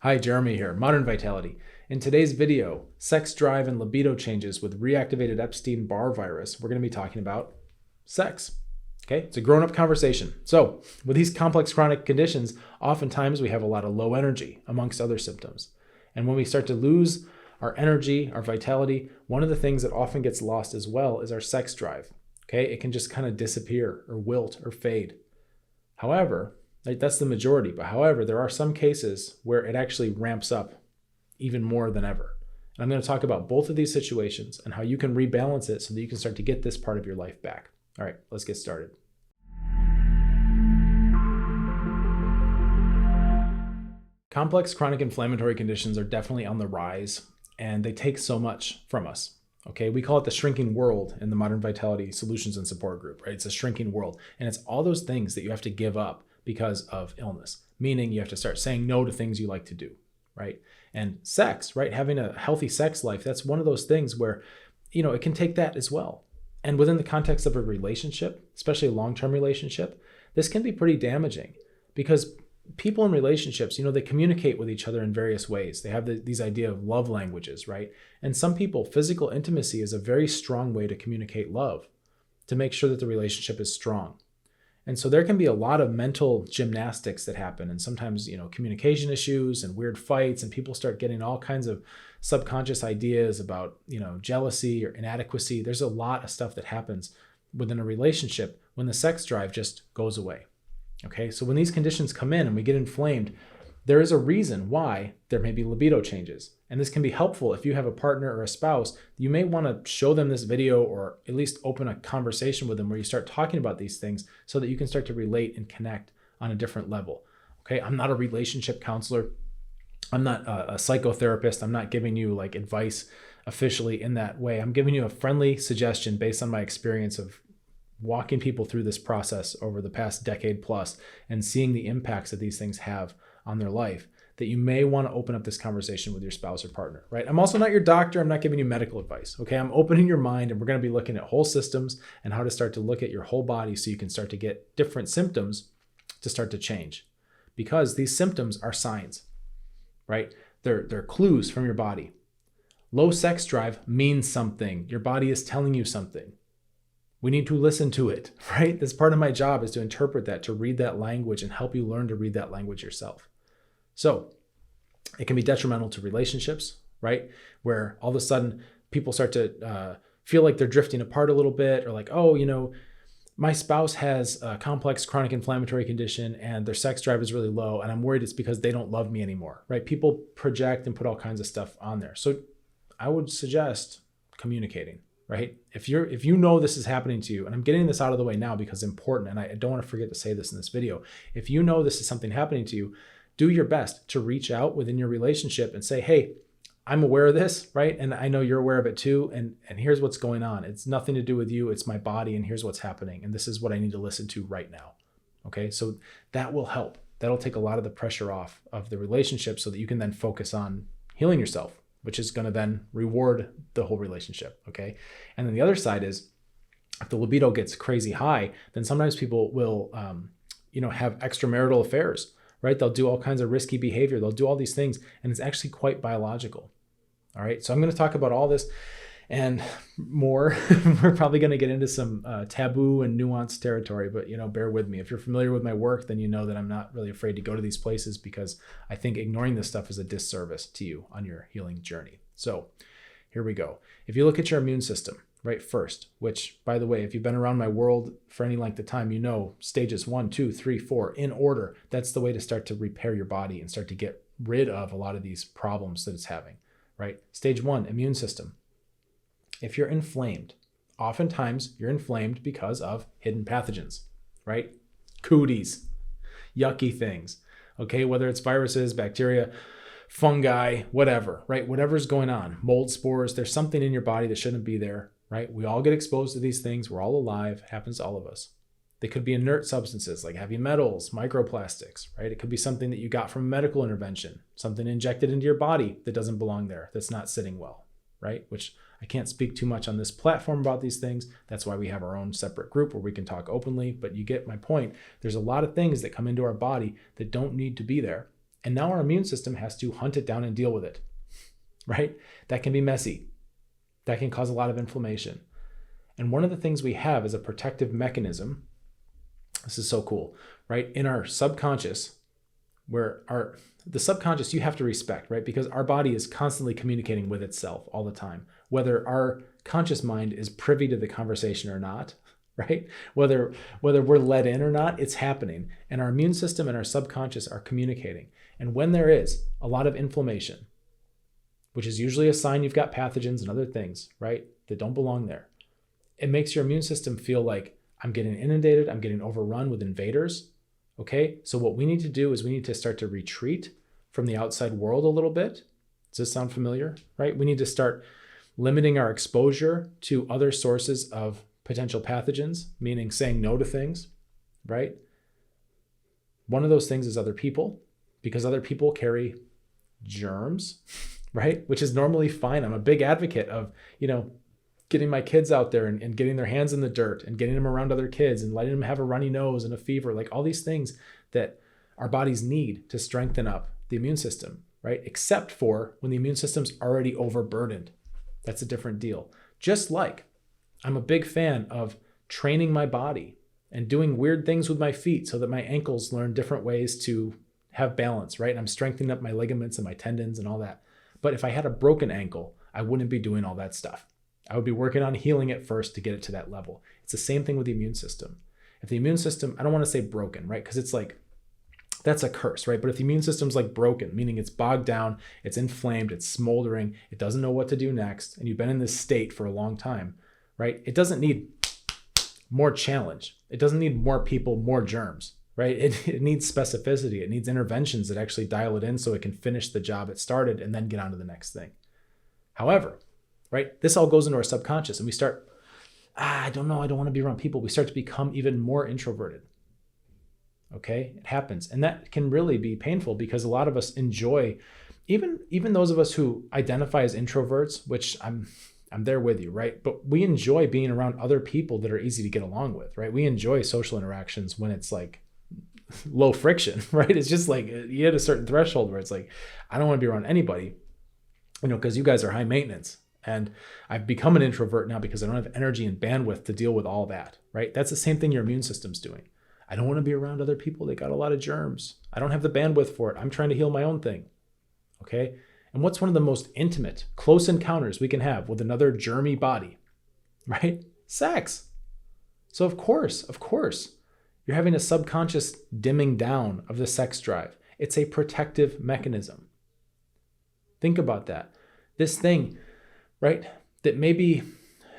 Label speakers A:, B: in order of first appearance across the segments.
A: Hi, Jeremy here, Modern Vitality. In today's video, sex drive and libido changes with reactivated Epstein-Barr virus, we're going to be talking about sex. Okay, it's a grown-up conversation. So with these complex chronic conditions, oftentimes we have a lot of low energy amongst other symptoms. And when we start to lose our energy, our vitality, one of the things that often gets lost as well is our sex drive. Okay, it can just kind of disappear or wilt or fade. However, that's the majority, but however, there are some cases where it actually ramps up even more than ever. And I'm going to talk about both of these situations and how you can rebalance it so that you can start to get this part of your life back. All right, let's get started. Complex chronic inflammatory conditions are definitely on the rise, and they take so much from us. Okay, we call it the shrinking world in the Modern Vitality Solutions and Support Group, right? It's a shrinking world, and it's all those things that you have to give up because of illness, meaning you have to start saying no to things you like to do, right? And sex, right? Having a healthy sex life, that's one of those things where, it can take that as well. And within the context of a relationship, especially a long-term relationship, this can be pretty damaging because people in relationships, they communicate with each other in various ways. They have these idea of love languages, right? And some people, physical intimacy is a very strong way to communicate love, to make sure that the relationship is strong. And so there can be a lot of mental gymnastics that happen, and sometimes, communication issues and weird fights, and people start getting all kinds of subconscious ideas about, jealousy or inadequacy. There's a lot of stuff that happens within a relationship when the sex drive just goes away. Okay, so when these conditions come in and we get inflamed, there is a reason why there may be libido changes. And this can be helpful if you have a partner or a spouse. You may want to show them this video or at least open a conversation with them where you start talking about these things so that you can start to relate and connect on a different level. Okay, I'm not a relationship counselor. I'm not a psychotherapist. I'm not giving you like advice officially in that way. I'm giving you a friendly suggestion based on my experience of walking people through this process over the past decade plus and seeing the impacts that these things have on their life, that you may want to open up this conversation with your spouse or partner, right? I'm also not your doctor. I'm not giving you medical advice, okay? I'm opening your mind, and we're going to be looking at whole systems and how to start to look at your whole body so you can start to get different symptoms to start to change, because these symptoms are signs, right? They're clues from your body. Low sex drive means something. Your body is telling you something. We need to listen to it, right? That's part of my job, is to interpret that, to read that language and help you learn to read that language yourself. So it can be detrimental to relationships, right? Where all of a sudden people start to feel like they're drifting apart a little bit, or like, my spouse has a complex chronic inflammatory condition and their sex drive is really low, and I'm worried it's because they don't love me anymore, right? People project and put all kinds of stuff on there. So I would suggest communicating, right? If you know this is happening to you, and I'm getting this out of the way now because it's important, and I don't want to forget to say this in this video. If you know this is something happening to you, do your best to reach out within your relationship and say, hey, I'm aware of this, right? And I know you're aware of it too. And here's what's going on. It's nothing to do with you. It's my body. And here's what's happening. And this is what I need to listen to right now. Okay. So that will help. That'll take a lot of the pressure off of the relationship so that you can then focus on healing yourself, which is going to then reward the whole relationship. Okay. And then the other side is, if the libido gets crazy high, then sometimes people will, have extramarital affairs, right? They'll do all kinds of risky behavior. They'll do all these things, and it's actually quite biological. All right. So I'm going to talk about all this and more. We're probably going to get into some taboo and nuanced territory, but bear with me. If you're familiar with my work, then you know that I'm not really afraid to go to these places, because I think ignoring this stuff is a disservice to you on your healing journey. So here we go. If you look at your immune system, right, first, which, by the way, if you've been around my world for any length of time, stages 1, 2, 3, 4 in order. That's the way to start to repair your body and start to get rid of a lot of these problems that it's having, right? Stage 1, immune system. If you're inflamed, oftentimes you're inflamed because of hidden pathogens, right? Cooties, yucky things, okay? Whether it's viruses, bacteria, fungi, whatever, right? Whatever's going on, mold spores, there's something in your body that shouldn't be there, right? We all get exposed to these things. We're all alive. It happens to all of us. They could be inert substances like heavy metals, microplastics, right? It could be something that you got from medical intervention, something injected into your body that doesn't belong there, that's not sitting well, right? Which I can't speak too much on this platform about these things. That's why we have our own separate group where we can talk openly, but you get my point. There's a lot of things that come into our body that don't need to be there. And now our immune system has to hunt it down and deal with it, right? That can be messy. That can cause a lot of inflammation. And one of the things we have is a protective mechanism. This is so cool, right? In our subconscious, the subconscious you have to respect, right? Because our body is constantly communicating with itself all the time, whether our conscious mind is privy to the conversation or not, right? Whether we're let in or not, it's happening. And our immune system and our subconscious are communicating. And when there is a lot of inflammation, which is usually a sign you've got pathogens and other things, right, that don't belong there, it makes your immune system feel like I'm getting inundated, I'm getting overrun with invaders. Okay, so what we need to do is we need to start to retreat from the outside world a little bit. Does this sound familiar, right? We need to start limiting our exposure to other sources of potential pathogens, meaning saying no to things, right? One of those things is other people, because other people carry germs, right? Which is normally fine. I'm a big advocate of, getting my kids out there and getting their hands in the dirt and getting them around other kids and letting them have a runny nose and a fever, like all these things that our bodies need to strengthen up the immune system, right? Except for when the immune system's already overburdened. That's a different deal. Just like I'm a big fan of training my body and doing weird things with my feet so that my ankles learn different ways to have balance, right? And I'm strengthening up my ligaments and my tendons and all that. But if I had a broken ankle, I wouldn't be doing all that stuff. I would be working on healing it first to get it to that level. It's the same thing with the immune system. If the immune system, I don't want to say broken, right? Because it's like, that's a curse, right? But if the immune system's like broken, meaning it's bogged down, it's inflamed, it's smoldering, it doesn't know what to do next, and you've been in this state for a long time, right? It doesn't need more challenge. It doesn't need more people, more germs, right? It needs specificity. It needs interventions that actually dial it in so it can finish the job it started and then get on to the next thing. However, right, this all goes into our subconscious and we start, I don't know, I don't want to be around people. We start to become even more introverted. Okay, it happens. And that can really be painful because a lot of us enjoy, even those of us who identify as introverts, which I'm there with you, right? But we enjoy being around other people that are easy to get along with, right? We enjoy social interactions when it's like low friction, right? It's just like you hit a certain threshold where it's like, I don't want to be around anybody, because you guys are high maintenance. And I've become an introvert now because I don't have energy and bandwidth to deal with all that, right? That's the same thing your immune system's doing. I don't want to be around other people. They got a lot of germs. I don't have the bandwidth for it. I'm trying to heal my own thing, okay? And what's one of the most intimate, close encounters we can have with another germy body, right? Sex. So of course, you're having a subconscious dimming down of the sex drive. It's a protective mechanism. Think about that. This thing, right, that may be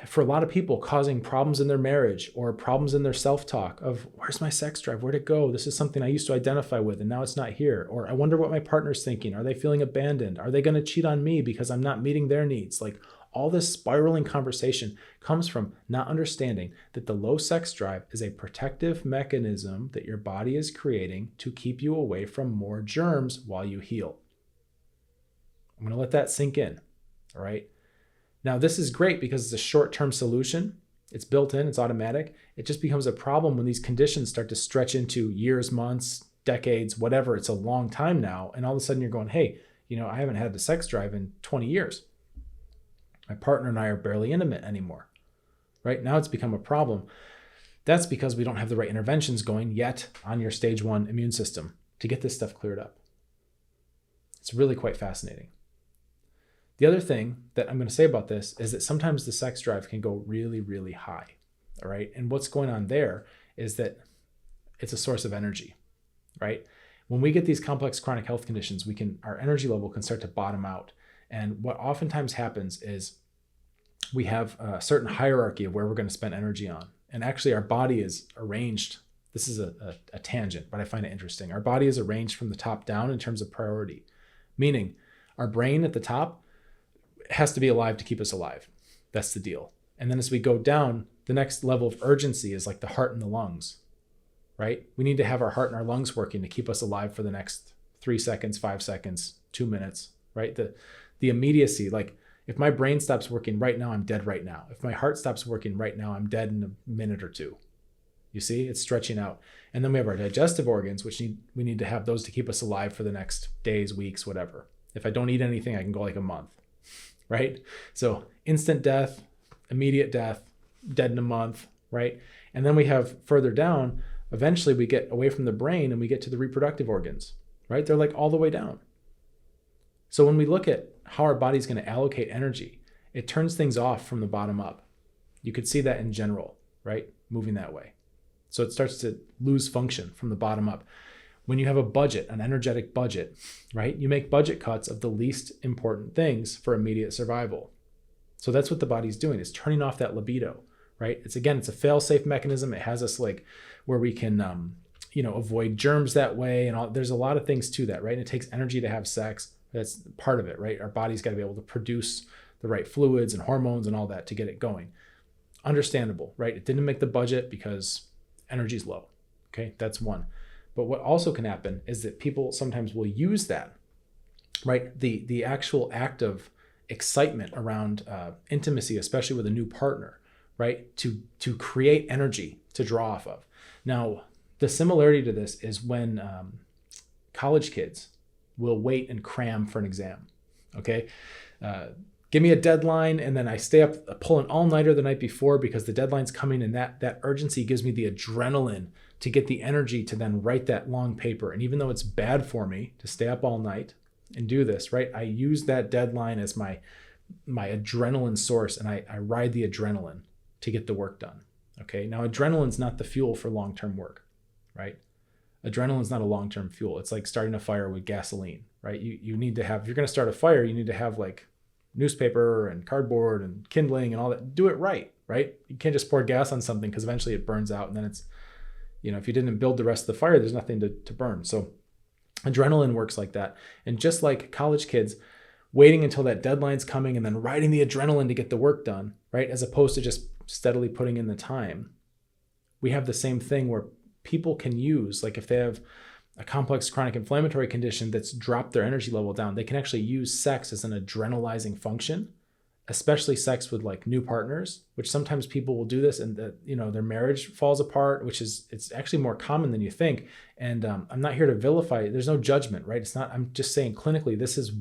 A: for a lot of people causing problems in their marriage or problems in their self-talk of where's my sex drive? Where'd it go? This is something I used to identify with and now it's not here. Or I wonder what my partner's thinking. Are they feeling abandoned? Are they going to cheat on me because I'm not meeting their needs? Like all this spiraling conversation comes from not understanding that the low sex drive is a protective mechanism that your body is creating to keep you away from more germs while you heal. I'm going to let that sink in. All right. Now, this is great because it's a short-term solution. It's built in, it's automatic. It just becomes a problem when these conditions start to stretch into years, months, decades, whatever. It's a long time now. And all of a sudden you're going, hey, I haven't had the sex drive in 20 years. My partner and I are barely intimate anymore. Right now it's become a problem. That's because we don't have the right interventions going yet on your stage 1 immune system to get this stuff cleared up. It's really quite fascinating. The other thing that I'm going to say about this is that sometimes the sex drive can go really, really high. All right. And what's going on there is that it's a source of energy, right? When we get these complex chronic health conditions, our energy level can start to bottom out. And what oftentimes happens is we have a certain hierarchy of where we're going to spend energy on. And actually our body is arranged. This is a tangent, but I find it interesting. Our body is arranged from the top down in terms of priority, meaning our brain at the top has to be alive to keep us alive. That's the deal. And then as we go down, the next level of urgency is like the heart and the lungs, right? We need to have our heart and our lungs working to keep us alive for the next 3 seconds, 5 seconds, 2 minutes, right? The immediacy, like if my brain stops working right now, I'm dead right now. If my heart stops working right now, I'm dead in a minute or two. You see, it's stretching out. And then we have our digestive organs, which we need to have those to keep us alive for the next days, weeks, whatever. If I don't eat anything, I can go like a month, right? So instant death, immediate death, dead in a month, right? And then we have further down, eventually we get away from the brain and we get to the reproductive organs, right? They're like all the way down. So when we look at how our body's going to allocate energy, it turns things off from the bottom up. You could see that in general, right? Moving that way. So it starts to lose function from the bottom up. When you have a budget, an energetic budget, right? You make budget cuts of the least important things for immediate survival. So that's what the body's doing, is turning off that libido, right? It's a fail-safe mechanism. It has us like where we can, avoid germs that way. And all, there's a lot of things to that, right? And it takes energy to have sex. That's part of it, right? Our body's got to be able to produce the right fluids and hormones and all that to get it going. Understandable, right? It didn't make the budget because energy's low. Okay, that's one. But what also can happen is that people sometimes will use that, right? The actual act of excitement around intimacy, especially with a new partner, right? To create energy to draw off of. Now, the similarity to this is when college kids will wait and cram for an exam. Okay, give me a deadline, and then I stay up, pull an all-nighter the night before because the deadline's coming, and that urgency gives me the adrenaline to get the energy to then write that long paper. And even though it's bad for me to stay up all night and do this, right? I use that deadline as my adrenaline source, and I ride the adrenaline to get the work done. Okay, now adrenaline's not the fuel for long-term work, right? Adrenaline's not a long-term fuel. It's like starting a fire with gasoline, right? You need to have, if you're going to start a fire, you need to have like newspaper and cardboard and kindling and all that. Do it right? You can't just pour gas on something because eventually it burns out, and then it's, if you didn't build the rest of the fire, there's nothing to burn. So adrenaline works like that. And just like college kids waiting until that deadline's coming and then riding the adrenaline to get the work done, right? As opposed to just steadily putting in the time. We have the same thing where people can use, like if they have a complex chronic inflammatory condition that's dropped their energy level down, they can actually use sex as an adrenalizing function, especially sex with like new partners, which sometimes people will do this and their marriage falls apart, it's actually more common than you think. And I'm not here to vilify it. There's no judgment, right? It's not, I'm just saying clinically, this is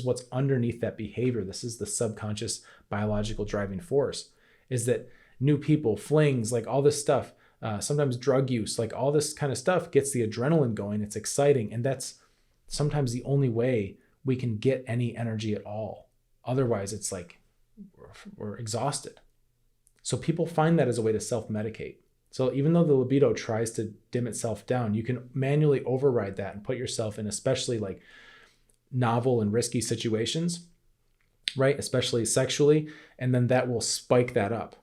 A: what's underneath that behavior. This is the subconscious biological driving force, is that new people, flings, like all this stuff, sometimes drug use, like all this kind of stuff gets the adrenaline going. It's exciting. And that's sometimes the only way we can get any energy at all. Otherwise, it's like we're exhausted. So people find that as a way to self-medicate. So even though the libido tries to dim itself down, you can manually override that and put yourself in especially like novel and risky situations, right? Especially sexually. And then that will spike that up,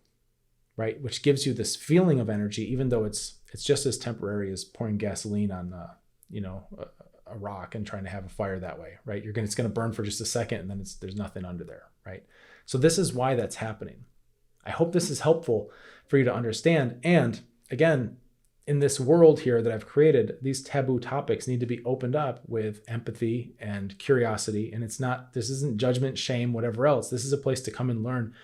A: right? Which gives you this feeling of energy, even though it's just as temporary as pouring gasoline on, a rock and trying to have a fire that way, right? It's going to burn for just a second, and then there's nothing under there, right? So this is why that's happening. I hope this is helpful for you to understand. And again, in this world here that I've created, these taboo topics need to be opened up with empathy and curiosity. And this isn't judgment, shame, whatever else. This is a place to come and learn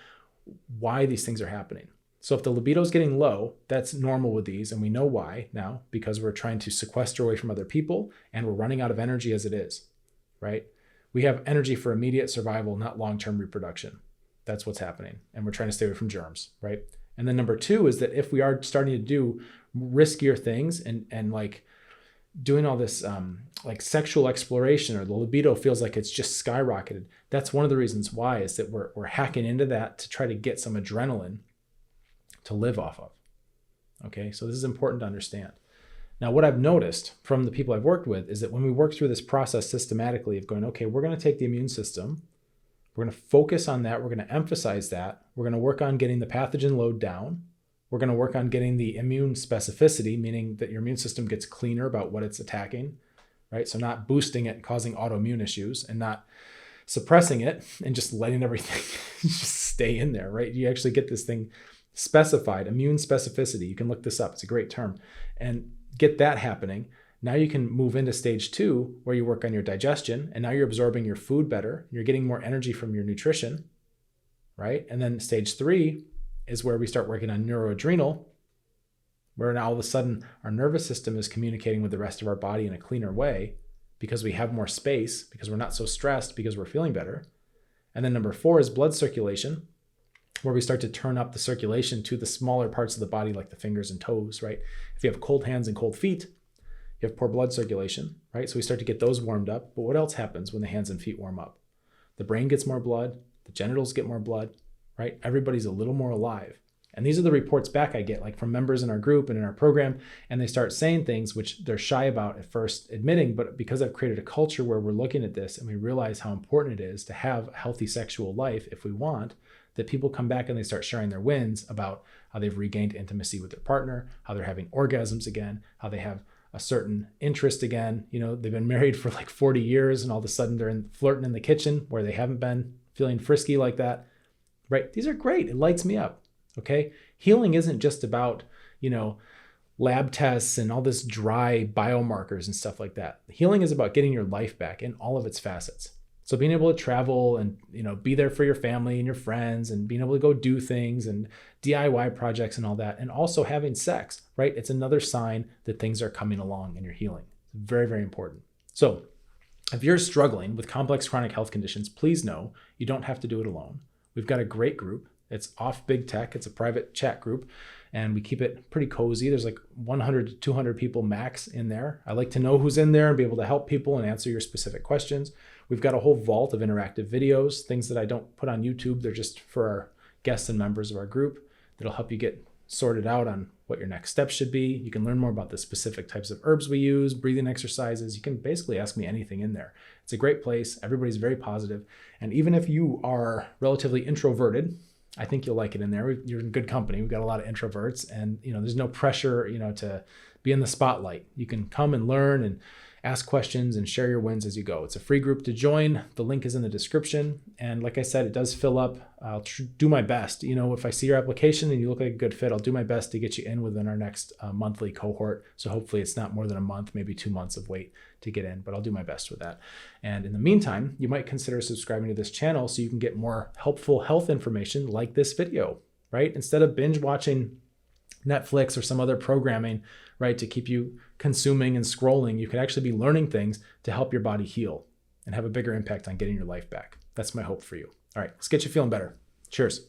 A: why these things are happening. So if the libido is getting low, that's normal with these. And we know why now, because we're trying to sequester away from other people and we're running out of energy as it is, right? We have energy for immediate survival, not long-term reproduction. That's what's happening. And we're trying to stay away from germs, right? And then number two is that if we are starting to do riskier things and like doing all this like sexual exploration, or the libido feels like it's just skyrocketed, that's one of the reasons why, is that we're hacking into that to try to get some adrenaline to live off of. Okay, so this is important to understand. Now, what I've noticed from the people I've worked with is that when we work through this process systematically of going, okay, we're going to take the immune system, we're going to focus on that, we're going to emphasize that, we're going to work on getting the pathogen load down, we're going to work on getting the immune specificity, meaning that your immune system gets cleaner about what it's attacking, right? So not boosting it and causing autoimmune issues, and not suppressing it and just letting everything just stay in there, right? You actually get this thing specified, immune specificity. You can look this up. It's a great term. And get that happening. Now you can move into stage 2, where you work on your digestion, and now you're absorbing your food better. You're getting more energy from your nutrition, right? And then stage 3 is where we start working on neuroadrenal, where now all of a sudden our nervous system is communicating with the rest of our body in a cleaner way because we have more space, because we're not so stressed, because we're feeling better. And then number 4 is blood circulation, where we start to turn up the circulation to the smaller parts of the body like the fingers and toes, right? If you have cold hands and cold feet, you have poor blood circulation, right? So we start to get those warmed up. But what else happens when the hands and feet warm up? The brain gets more blood, the genitals get more blood, right? Everybody's a little more alive. And these are the reports back I get, like from members in our group and in our program, and they start saying things which they're shy about at first admitting, but because I've created a culture where we're looking at this and we realize how important it is to have a healthy sexual life if we want, that people come back and they start sharing their wins about how they've regained intimacy with their partner, how they're having orgasms again, how they have a certain interest again. You know, they've been married for like 40 years and all of a sudden they're flirting in the kitchen where they haven't been, feeling frisky like that, right? These are great. It lights me up. Okay. Healing isn't just about, lab tests and all this dry biomarkers and stuff like that. Healing is about getting your life back in all of its facets. So being able to travel and, be there for your family and your friends and being able to go do things and DIY projects and all that. And also having sex, right? It's another sign that things are coming along and you're healing. It's very, very important. So if you're struggling with complex chronic health conditions, please know you don't have to do it alone. We've got a great group. It's off big tech. It's a private chat group and we keep it pretty cozy. There's like 100 to 200 people max in there. I like to know who's in there and be able to help people and answer your specific questions. We've got a whole vault of interactive videos, things that I don't put on YouTube. They're just for our guests and members of our group that'll help you get sorted out on what your next steps should be. You can learn more about the specific types of herbs we use, breathing exercises. You can basically ask me anything in there. It's a great place. Everybody's very positive. And even if you are relatively introverted, I think you'll like it in there. You're in good company. We've got a lot of introverts and, there's no pressure, to be in the spotlight. You can come and learn and ask questions and share your wins as you go. It's a free group to join. The link is in the description. And like I said, it does fill up. I'll do my best. If I see your application and you look like a good fit, I'll do my best to get you in within our next monthly cohort. So hopefully it's not more than a month, maybe 2 months of wait to get in, but I'll do my best with that. And in the meantime, you might consider subscribing to this channel so you can get more helpful health information like this video, right? Instead of binge watching Netflix or some other programming, right, to keep you consuming and scrolling, you could actually be learning things to help your body heal and have a bigger impact on getting your life back. That's my hope for you. All right, let's get you feeling better. Cheers.